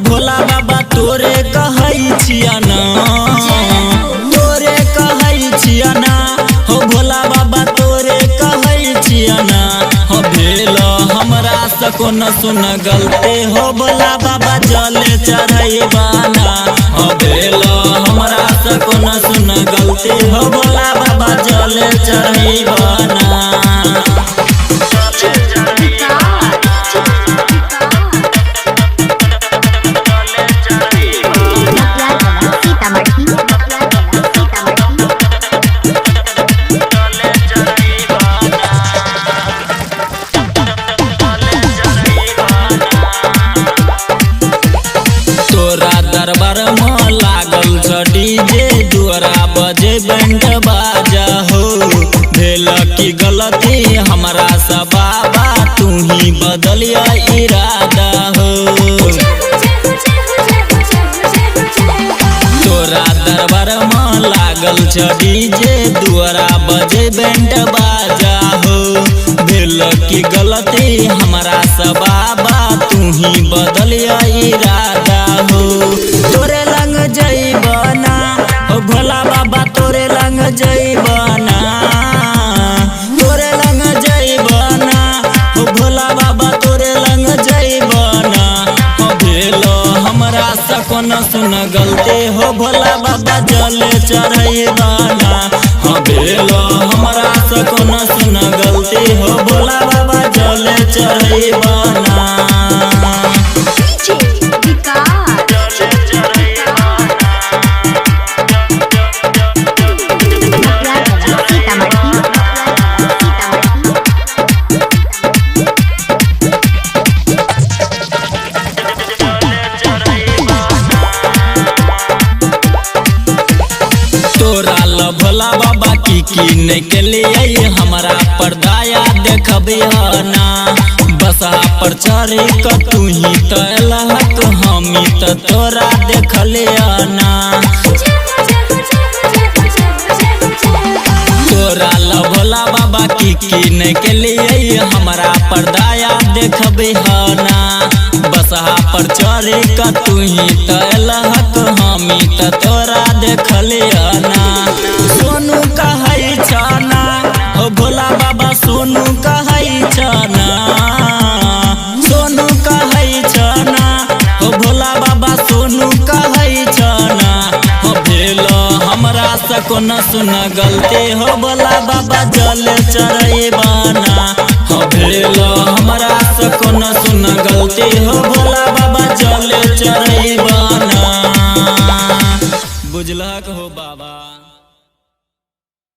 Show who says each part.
Speaker 1: भोला बाबा तोरे कहै छिया ना, तोरे कहै छिया ना हो भोला बाबा तोरे कहै छिया ना हो भेल हमरा से कोनो सुन गलती हो भोला बाबा जल चढ़ैबाना हो भेल हमरा से कोनो सुन गलती हो भोला बाबा जल चढ़ैबाना। दरबार में लागल छ डीजे दुआरा बजे बैंड बाजा हो भेल की गलती हमरा से बाबा तू ही बदलिया इरादा हो। तोरा दरबार में लागल छ डीजे दुआरा बजे बैंड बाजा हो भेल की गलती हमरा से बाबा तू ही बदलिया इरादा हो। तोरे लंग जइबना ओ भोला बाबा तोरे लंग जइबना, तोरे लंग जइबना ओ भोला बाबा तोरे लंग जइबना हो भेल हमरा से कोनो सुन गलती हो भोला बाबा जल चढ़ैबाना हो भेल हमरा से कोनो सुन गलती हो भोला बाबा जल चढ़ैबाना। तोरा ल भोला बाबा की नहीं के लिए हमरा पर दया देखबियाना बसा पर चढ़ी क तू ही तो लहक हमी तो तोरा देखलियाना। तोरा ल भोला बाबा की नहीं के लिए हमरा पर दया देखबियाना बसा पर चढ़ी क तू ही तो लहक हमी तो तोरा देखलियाना। सोनू कहै छना हो भोला बाबा सोनू कहै छना, सोनू कहै छना हो भोला बाबा सोनू कहै छना हो भेल हमरा से कोनो सुन गलती हो भोला बाबा जल चढ़ैबाना हो भेल हमरा से कोनो सुन गलती हो भोला बाबा जल चढ़ैबाना।